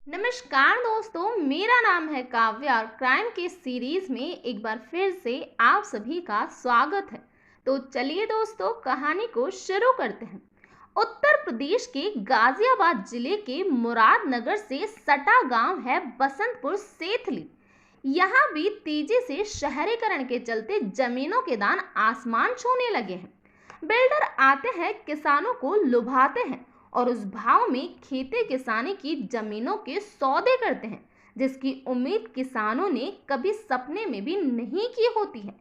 नमस्कार दोस्तों, मेरा नाम है काव्या और क्राइम के सीरीज में एक बार फिर से आप सभी का स्वागत है। तो चलिए दोस्तों, कहानी को शुरू करते हैं। उत्तर प्रदेश के गाजियाबाद जिले के मुरादनगर से सटा गांव है बसंतपुर सेथली। यहाँ भी तेजी से शहरीकरण के चलते जमीनों के दाम आसमान छूने लगे हैं। बिल्डर आते हैं, किसानों को लुभाते हैं और उस भाव में खेती किसानी की जमीनों के सौदे करते हैं, जिसकी उम्मीद किसानों ने कभी सपने में भी नहीं की होती है।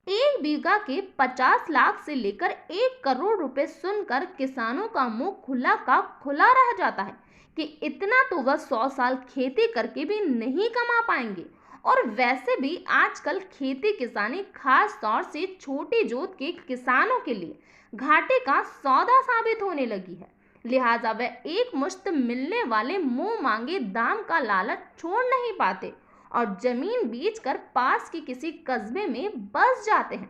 एक बीघा के 50 लाख से लेकर 1 करोड़ रुपए सुनकर किसानों का मुंह खुला का खुला रह जाता है कि इतना तो वह 100 साल खेती करके भी नहीं कमा पाएंगे। और वैसे भी आजकल खेती किसानी खास तौर से छोटी जोत के किसानों के लिए घाटे का सौदा साबित होने लगी है। लिहाजा वे एक मुश्त मिलने वाले मुंह मांगे दाम का लालच छोड़ नहीं पाते और जमीन बेचकर पास के किसी कस्बे में बस जाते हैं।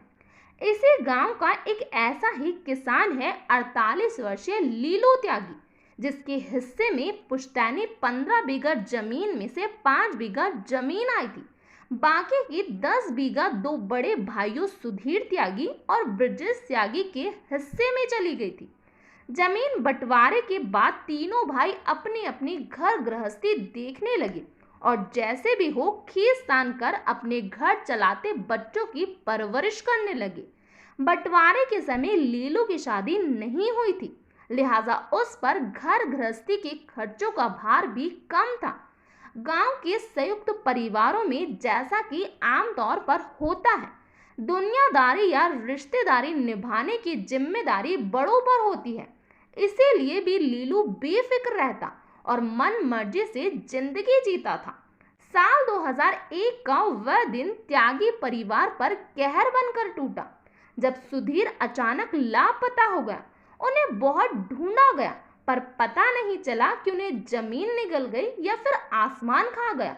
इसी गांव का एक ऐसा ही किसान है 48 वर्षीय लीलू त्यागी, जिसके हिस्से में पुश्तैनी 15 बीघा जमीन में से 5 बीघा जमीन आई थी। बाकी की 10 बीघा दो बड़े भाइयों सुधीर त्यागी और ब्रजेश त्यागी के हिस्से में चली गई थी। जमीन बंटवारे के बाद तीनों भाई अपनी अपनी घर गृहस्थी देखने लगे और जैसे भी हो खीस तान कर अपने घर चलाते बच्चों की परवरिश करने लगे। बंटवारे के समय लीलू की शादी नहीं हुई थी, लिहाजा उस पर घर गृहस्थी के खर्चों का भार भी कम था। गांव के संयुक्त परिवारों में जैसा कि आमतौर पर होता है, दुनियादारी या रिश्तेदारी निभाने की जिम्मेदारी बड़ों पर होती है। इसीलिए भी लीलू बेफिक्र रहता और मन मर्जी से जिंदगी जीता था। साल 2001 का वह दिन त्यागी परिवार पर कहर बनकर टूटा, जब सुधीर अचानक लापता हो गया। उन्हें बहुत ढूंढा गया, पर पता नहीं चला कि उन्हें जमीन निगल गई या फिर आसमान खा गया।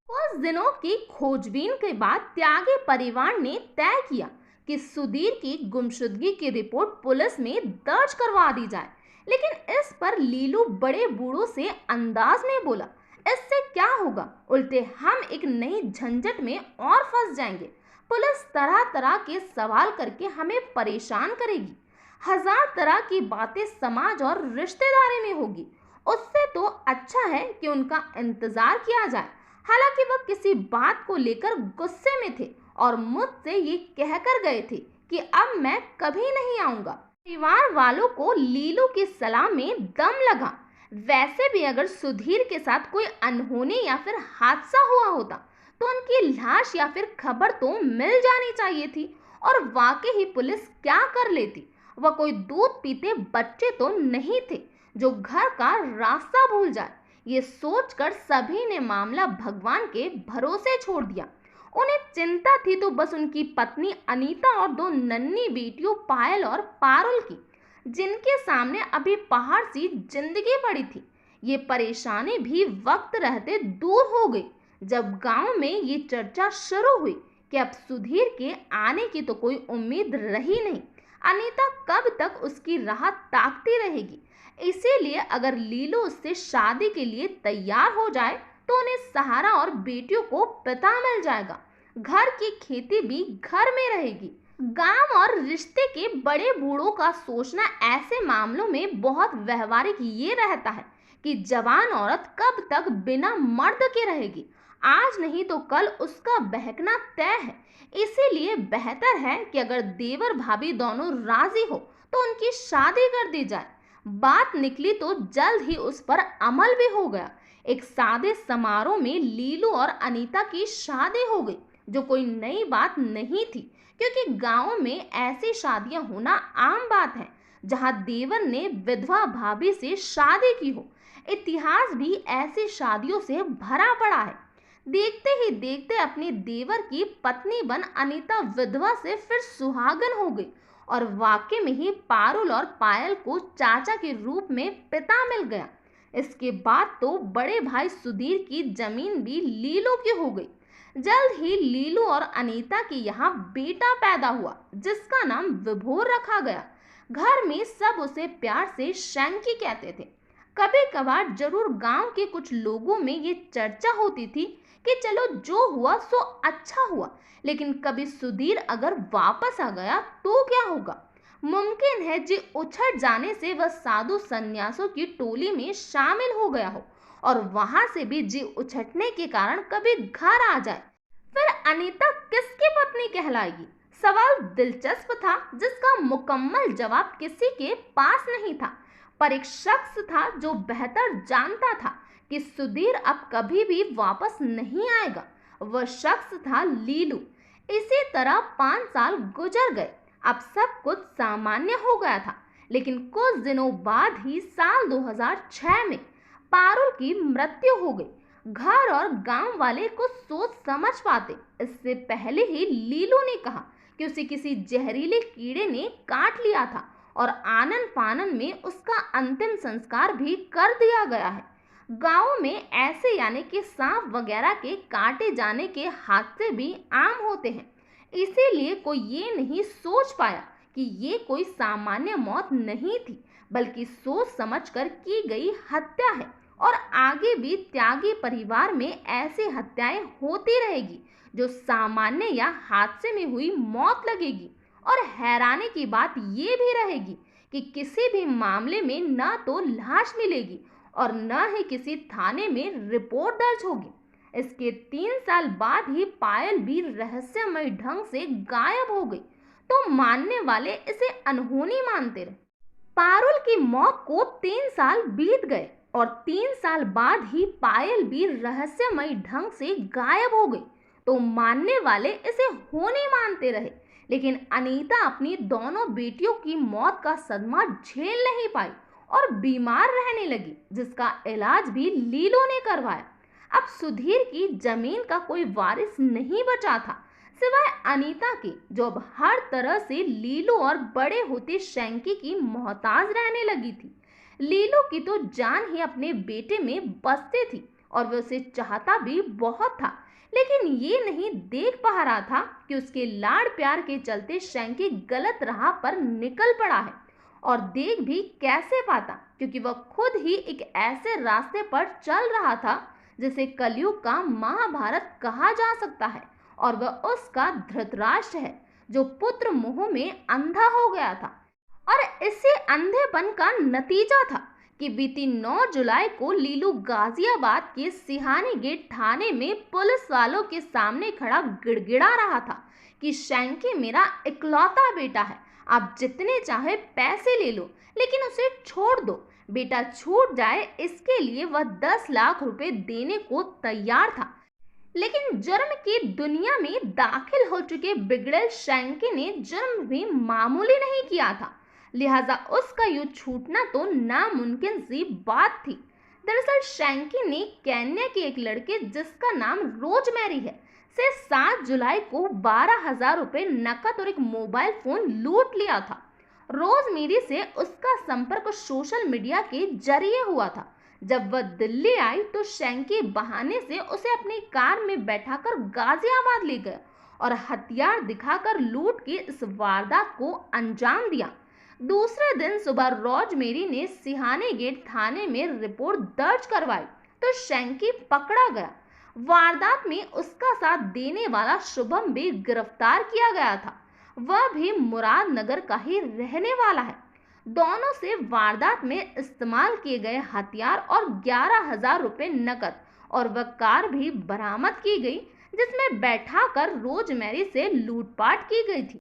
कुछ दिनों की खोजबीन के बाद त्यागी परिवार ने तय किया कि सुधीर की गुमशुदगी की रिपोर्ट पुलिस में दर्ज करवा दी जाए। लेकिन इस पर लीलू बड़े बूढ़ों से अंदाज में बोला, इससे क्या होगा, उल्टे हम एक नई झंझट में और फंस जाएंगे। पुलिस तरह तरह के सवाल करके हमें परेशान करेगी। 1000 तरह की बातें समाज और रिश्तेदारी में होगी। उससे तो अच्छा है कि उनका इंतजार किया जाए। हालांकि वह किसी बात को लेकर गुस्से में थे और मुझसे ये कहकर गए थे कि अब मैं कभी नहीं आऊंगा। परिवार वालों को लीलू की सलाह में दम लगा। वैसे भी अगर सुधीर के साथ कोई अनहोनी या फिर हादसा हुआ होता तो उनकी लाश या फिर खबर तो मिल जानी चाहिए थी। और वाकई ही पुलिस क्या कर लेती, वह कोई दूध पीते बच्चे तो नहीं थे जो घर का रास्ता भूल जाए। ये सोचकर सभी ने मामला भगवान के भरोसे छोड़ दिया। उन्हें चिंता थी तो बस उनकी पत्नी अनीता और दो नन्ही बेटियों पायल और पारुल की, जिनके सामने अभी पहाड़ सी जिंदगी पड़ी थी। ये परेशानी भी वक्त रहते दूर हो गई जब गांव में ये चर्चा शुरू हुई कि अब सुधीर के आने की तो कोई उम्मीद रही नहीं। अनीता कब तक उसकी राह ताकती रहेगी। इसीलिए अगर लीलू उससे शादी के लिए तैयार हो जाए तो उन्हें सहारा और बेटियों को पिता मिल जाएगा। घर की खेती भी घर में रहेगी। गांव और रिश्ते के बड़े बूढ़ों का सोचना ऐसे मामलों में बहुत व्यवहारिक ये रहता है कि जवान औरत कब तक बिना मर्द के रहेगी। आज नहीं तो कल उसका बहकना तय है। इसीलिए बेहतर है कि अगर देवर भाभी दोनों राजी हो तो उनकी शादी कर दी जाए। बात निकली तो जल्द ही उस पर अमल भी हो गया। एक सादे समारोह में लीलू और अनीता की शादी हो गई, जो कोई नई बात नहीं थी, क्योंकि गांव में ऐसी शादियां होना आम बात है जहां देवर ने विधवा भाभी से शादी की हो। इतिहास भी ऐसी शादियों से भरा पड़ा है। देखते ही देखते अपने देवर की पत्नी बन अनीता विधवा से फिर सुहागन हो गई और वाकई में ही पारुल और पायल को चाचा के रूप में पिता मिल गया। इसके बाद तो बड़े भाई सुधीर की जमीन भी लीलू की हो गई। जल्द ही लीलू और अनीता के यहाँ बेटा पैदा हुआ, जिसका नाम विभोर रखा गया। घर में सब उसे प्यार से शैंकी कहते थे। कभी कभार जरूर गांव के कुछ लोगों में ये चर्चा होती थी कि चलो जो हुआ सो अच्छा हुआ, लेकिन कभी सुधीर अगर वापस आ गया तो क्या होगा। मुमकिन है जी उछट जाने से वह साधु संन्यासों की टोली में शामिल हो गया हो और वहां से भी जी उछटने के कारण कभी घर आ जाए। फिर अनीता किसकी पत्नी कहलाएगी? सवाल दिलचस्प था जिसका मुकम्मल जवाब किसी के पास नहीं था, पर एक शख्स था जो बेहतर जानता था कि सुधीर अब कभी भी वापस नहीं आएगा। वह शख्स था लीलू। इसी तरह 5 साल गुजर गए। अब सब कुछ सामान्य हो गया था, लेकिन कुछ दिनों बाद ही साल 2006 में पारुल की मृत्यु हो गई। घर और गांव वाले कुछ सोच समझ पाते इससे पहले ही लीलू ने कहा कि उसे किसी जहरीले कीड़े ने काट लिया था और आनन फानन में उसका अंतिम संस्कार भी कर दिया गया है। गांव में ऐसे यानी कि सांप वगैरह के काटे जाने के हादसे भी आम होते हैं, इसीलिए कोई ये नहीं सोच पाया कि ये कोई सामान्य मौत नहीं थी, बल्कि सोच समझकर की गई हत्या है। और आगे भी त्यागी परिवार में ऐसी हत्याएं होती रहेगी जो सामान्य या हादसे में हुई मौत लगेगी। और हैरानी की बात ये भी रहेगी कि किसी भी मामले में न तो लाश मिलेगी और न ही किसी थाने में रिपोर्ट दर्ज होगी। इसके 3 साल बाद ही पायल भी रहस्यमय ढंग से गायब हो गई, तो मानने वाले इसे अनहोनी मानते रहे। पारुल की मौत को 3 साल बीत गए और 3 साल बाद ही पायल भी रहस्यमय ढंग से गायब हो गई, तो मानने वाले इसे होनी मानते रहे। लेकिन अनीता अपनी दोनों बेटियों की मौत का सदमा झेल नहीं पाई और बीमार रहने लगी, जिसका इलाज भी लीलो ने करवाया। अब सुधीर की जमीन का कोई वारिस नहीं बचा था सिवाय अनीता के, जो अब हर तरह से लीलू और बड़े होते शैंकी की मोहताज रहने लगी थी। लीलू की तो जान ही अपने बेटे में बसती थी और वह उसे चाहता भी बहुत था, लेकिन ये नहीं देख पा रहा था कि उसके लाड़ प्यार के चलते शैंकी गलत राह पर निकल पड़ा है। और देख भी कैसे पाता, क्योंकि वह खुद ही एक ऐसे रास्ते पर चल रहा था जिसे कलयुग का महाभारत कहा जा सकता है, और वह उसका धृतराष्ट्र है जो पुत्र मोह में अंधा हो गया था। और इसी अंधेपन का नतीजा था कि बीती 9 जुलाई को लीलू गाजियाबाद के सिहानी गेट थाने में पुलिस वालों के सामने खड़ा गिड़गिड़ा रहा था कि शैंकी मेरा इकलौता बेटा है, आप जितने चाहे पैसे ले लो, लेकिन उसे छोड़ दो। बेटा छूट जाए इसके लिए वह 10 लाख रुपए देने को तैयार था। लेकिन जुर्म की दुनिया में दाखिल हो चुके बिगड़ेल शैंकी ने जुर्म भी मामूली नहीं किया था, लिहाजा उसका युद्ध छूटना तो नामुमकिन सी बात थी। दरअसल शैंकी ने केन्या के एक लड़के जिसका नाम रोजमेरी है से 7 जुलाई को 12,000 रुपए नकद और एक मोबाइल फोन लूट लिया था। रोजमेरी से उसका संपर्क सोशल मीडिया के जरिए हुआ था। जब वह दिल्ली आई तो शैंकी बहाने से उसे अपनी कार में बैठाकर गाजियाबाद ले गया और हथियार दिखाकर लूट की इस वारदात को अंजाम दिया। दूसरे दिन सुबह रोजमेरी ने सिहानी गेट थाने में रिपोर्ट दर्ज करवाई तो शैंकी पकड़ा गया। वारदात में उसका साथ देने वाला शुभम भी गिरफ्तार किया गया था। वह भी मुरादनगर का ही रहने वाला है। दोनों से वारदात में इस्तेमाल किए गए हथियार और 11,000 रुपए नकद और वह कार भी बरामद की गई जिसमें बैठाकर रोजमेरी से लूटपाट की गई थी।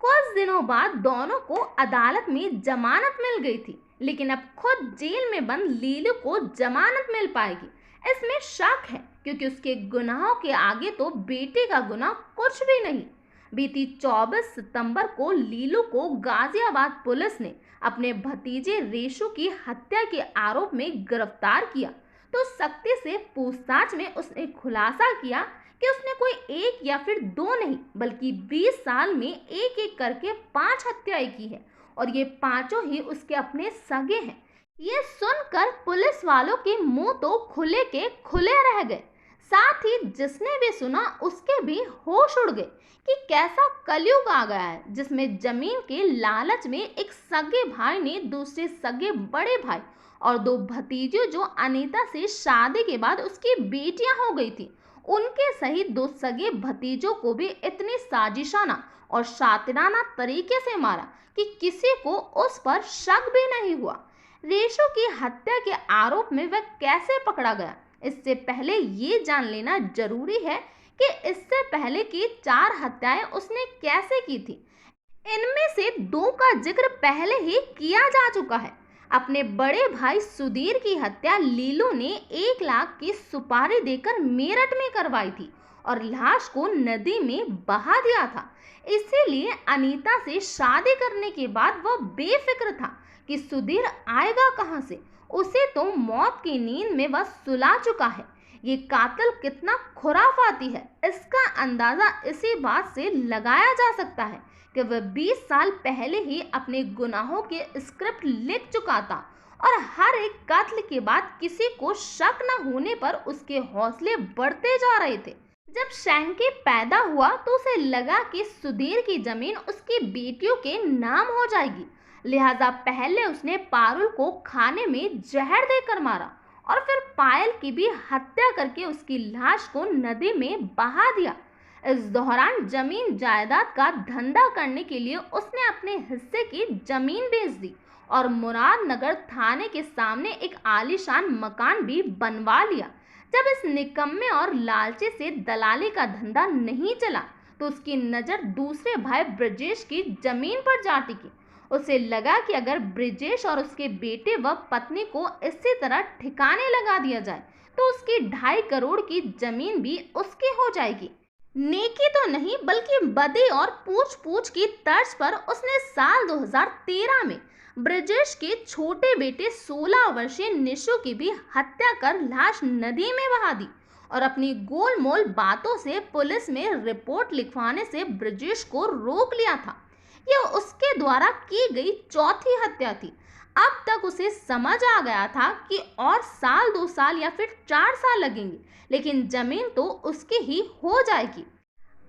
कुछ दिनों बाद दोनों को अदालत में जमानत मिल गई थी, लेकिन अब खुद जेल में बंद लीलू को जमानत मिल पाएगी इसमें शक है, क्योंकि उसके गुनाहों के आगे तो बेटे का गुनाह कुछ भी नहीं। बीती 24 सितंबर को लीलू को गाजियाबाद पुलिस ने अपने भतीजे रेशु की हत्या के आरोप में गिरफ्तार किया, तो सख्ती से पूछताछ में उसने खुलासा किया कि उसने कोई एक या फिर 2 नहीं बल्कि 20 साल में एक एक करके 5 हत्याएं की है और ये पांचों ही उसके अपने सगे हैं। ये सुनकर पुलिस वालों के मुंह तो खुले के खुले रह गए, साथ ही जिसने भी सुना उसके भी होश उड़ गए कि कैसा कलयुग आ गया है जिसमें जमीन के लालच में एक सगे भाई ने दूसरे सगे बड़े भाई और दो भतीजों जो अनीता से शादी के बाद उसकी बेटियां हो गई थी, उनके सहित दो सगे भतीजों को भी इतनी साजिशाना और शातिराना तरीके से मारा कि किसी को उस पर शक भी नहीं हुआ। रेशो की हत्या के आरोप में वह कैसे पकड़ा गया, इससे पहले ये जान लेना जरूरी है कि इससे पहले की 4 हत्याएं उसने कैसे की थी। इनमें से 2 का जिक्र पहले ही किया जा चुका है। अपने बड़े भाई सुधीर की हत्या लीलू ने 1 लाख की सुपारी देकर मेरठ में करवाई थी और लाश को नदी में बहा दिया था। इसीलिए अनीता से शादी करने के बाद वह बेफिक्र था कि सुधीर आएगा कहां से। उसे तो मौत की नींद में वह सुला चुका है। ये कातिल कितना खुराफाती है, इसका अंदाजा इसी बात से लगाया जा सकता है कि वह 20 साल पहले ही अपने गुनाहों के स्क्रिप्ट लिख चुका था और हर एक कत्ल के बाद किसी को शक न होने पर उसके हौसले बढ़ते जा रहे थे। जब शैंकी पैदा हुआ तो उसे लगा कि सुधीर की जमीन उसकी बेटियों के नाम हो जाएगी, लिहाजा पहले उसने पारुल को खाने में जहर देकर मारा और फिर पायल की भी हत्या करके उसकी लाश को नदी में बहा दिया। इस दौरान जमीन जायदाद का धंधा करने के लिए उसने अपने हिस्से की जमीन बेच दी और मुरादनगर थाने के सामने एक आलीशान मकान भी बनवा लिया। जब इस निकम्मे और लालची से दलाली का धंधा नहीं चला तो उसकी नजर दूसरे भाई ब्रजेश की जमीन पर जा टिकी। उसे लगा कि अगर ब्रजेश और उसके बेटे व पत्नी को इसी तरह ठिकाने लगा दिया जाए तो उसकी 2.5 करोड़ की जमीन भी उसकी हो जाएगी। नेकी तो नहीं बल्कि बदी और पूछ पूछ की तर्ज पर उसने साल 2013 में ब्रजेश के छोटे बेटे 16 वर्षीय निशु की भी हत्या कर लाश नदी में बहा दी और अपनी गोलमोल बातों से पुलिस में रिपोर्ट लिखवाने से ब्रजेश को रोक लिया था। यह उसके द्वारा की गई चौथी हत्या थी। अब तक उसे समझ आ गया था कि और साल 2 साल या फिर 4 साल लगेंगे, लेकिन जमीन तो उसकी ही हो जाएगी।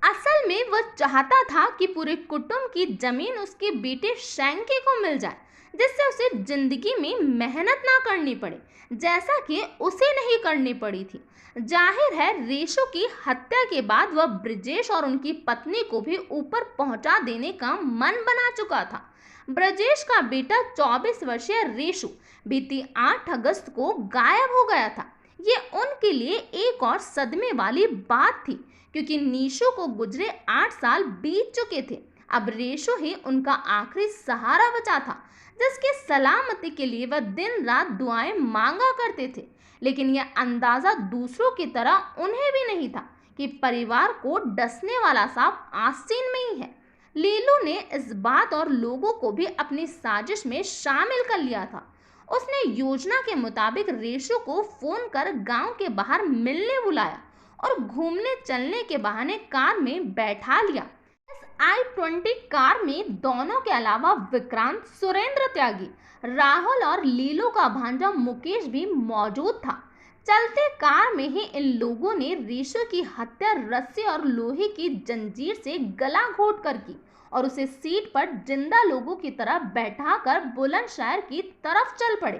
असल में वह चाहता था कि पूरे कुटुंब की जमीन उसके बेटे शैंकी को मिल जाए, जिससे उसे जिंदगी में मेहनत ना करनी पड़े, जैसा कि उसे नहीं करनी पड़ी थी। जाहिर है रेशो की हत्या के बाद वह ब्रजेश और उनकी पत्नी को भी ऊपर पहुंचा देने का मन बना चुका था। ब्रजेश का बेटा 24 वर्षीय रेशु बीती 8 अगस्त को गायब हो गया था। ये उनके लिए एक और सदमे वाली बात थी, क्योंकि नीशु को गुजरे 8 साल बीत चुके थे। अब रेशु ही उनका आखिरी सहारा बचा था, जिसके सलामती के लिए वह दिन रात दुआएं मांगा करते थे। लेकिन यह अंदाजा दूसरों की तरह उन्हें भी नहीं था कि परिवार को डसने वाला सांप आस्तीन में ही है। लीलू ने इस बात और लोगों को भी अपनी साजिश में शामिल कर लिया था। उसने योजना के मुताबिक रेशु को फोन कर गांव के बाहर मिलने बुलाया और घूमने चलने के बहाने कार में बैठा लिया। इस i20 कार में दोनों के अलावा विक्रांत, सुरेंद्र त्यागी, राहुल और लीलू का भांजा मुकेश भी मौजूद था। चलते कार में ही इन लोगों ने रेशु की हत्या रस्सी और लोहे की जंजीर से गला घोट कर की और उसे सीट पर जिंदा लोगों की तरह बैठाकर बुलंदशहर की तरफ चल पड़े,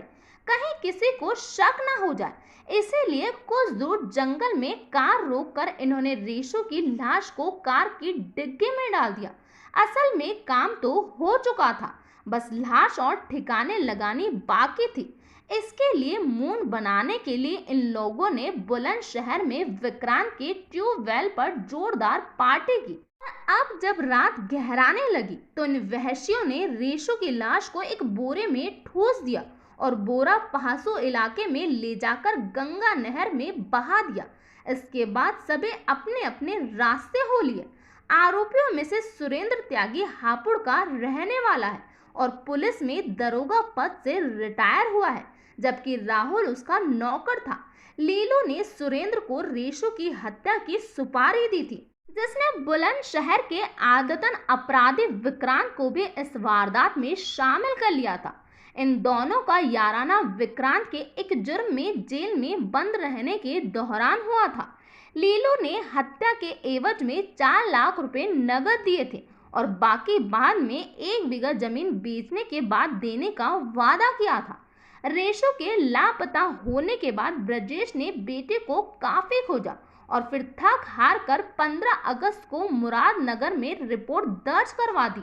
कहीं किसी को शक न हो जाए। इसीलिए कुछ दूर जंगल में कार रोककर इन्होंने रेशु की लाश को कार की डिग्गी में डाल दिया। असल में काम तो हो चुका था, बस लाश और ठिकाने लगानी बाकी थी। इसके लिए मून बनाने के लिए इन लोगों ने बुलंदशहर में विक्रांत के ट्यूबवेल पर जोरदार पार्टी की। अब जब रात गहराने लगी तो इन वहशियों ने रेशु की लाश को एक बोरे में ठूस दिया और बोरा पहासो इलाके में ले जाकर गंगा नहर में बहा दिया। इसके बाद सभी अपने अपने रास्ते हो लिए। आरोपियों में से सुरेंद्र त्यागी हापुड़ का रहने वाला है और पुलिस में दरोगा पद से रिटायर हुआ है, जबकि राहुल उसका नौकर था। लीलू ने सुरेंद्र को रेशु की हत्या की सुपारी दी थी, जिसने बुलंदशहर के आदतन अपराधी विक्रांत को भी इस वारदात में शामिल कर लिया था। इन दोनों का याराना विक्रांत के एक जुर्म में जेल में बंद रहने के दौरान हुआ था। लीलू ने हत्या के एवज में 4 लाख रुपए नगद दिए थे और बाकी बाद में 1 बीघा जमीन बेचने के बाद देने का वादा किया था। रेशो के लापता होने के बाद ब्रजेश ने बेटे को काफी खोजा और फिर थक हार कर 15 अगस्त को मुरादनगर में रिपोर्ट दर्ज करवा दी।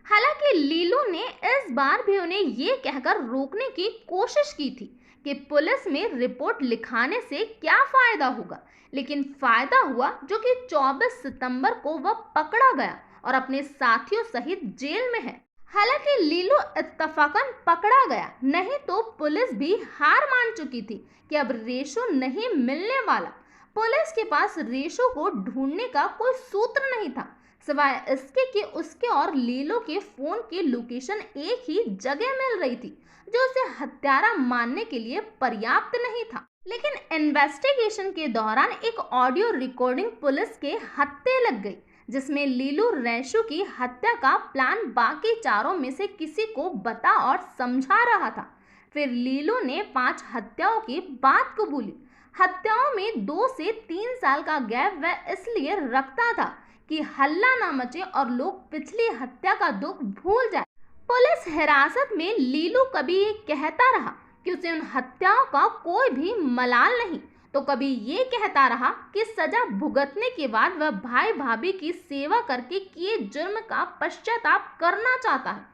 हालांकि लीलू ने इस बार भी उन्हें ये कहकर रोकने की कोशिश की थी कि पुलिस में रिपोर्ट लिखाने से क्या फायदा होगा, लेकिन फायदा हुआ जो कि 24 सितंबर को वह पकड़ा गया और अपने साथियों सहित जेल में है। हालांकि लीलू इत्तफाकन पकड़ा गया, नहीं तो पुलिस भी हार मान चुकी थी कि अब रेशो नहीं मिलने वाला। पुलिस के पास रेशो को ढूंढने का कोई सूत्र नहीं था, सिवाय इसके कि उसके और लीलो के फोन की लोकेशन एक ही जगह मिल रही थी, जो उसे हत्यारा मानने के लिए पर्याप्त नहीं था। लेकिन इन्वेस्टिगेशन के दौरान एक ऑडियो रिकॉर्डिंग पुलिस के हत्थे लग गई, जिसमें लीलू रेशो की हत्या का प्लान बाकी चारों में से किसी को बता और समझा रहा था। फिर लीलू ने 5 हत्याओं की बात कबूली। हत्याओं में 2 से 3 साल का गैप वह इसलिए रखता था कि हल्ला ना मचे और लोग पिछली हत्या का दुख भूल जाए। पुलिस हिरासत में लीलू कभी ये कहता रहा कि उसे उन हत्याओं का कोई भी मलाल नहीं, तो कभी ये कहता रहा कि सजा भुगतने के बाद वह भाई भाभी की सेवा करके किए जुर्म का पश्चाताप करना चाहता है।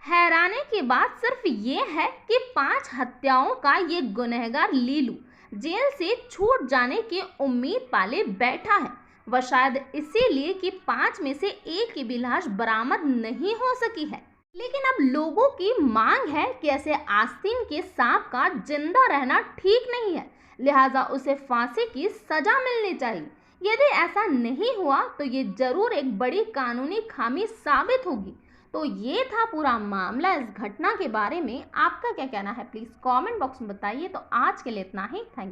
हैरानी की बात सिर्फ ये है कि 5 हत्याओं का ये गुनहगार लीलू जेल से छूट जाने की उम्मीद पाले बैठा है। वह शायद इसीलिए कि 5 में से एक की भी लाश बरामद नहीं हो सकी है। लेकिन अब लोगों की मांग है कि ऐसे आस्तीन के सांप का जिंदा रहना ठीक नहीं है, लिहाजा उसे फांसी की सजा मिलनी चाहिए। यदि ऐसा नहीं हुआ तो ये जरूर एक बड़ी कानूनी खामी साबित होगी। तो ये था पूरा मामला। इस घटना के बारे में आपका क्या कहना है, प्लीज कमेंट बॉक्स में बताइए। तो आज के लिए इतना ही। Thank you.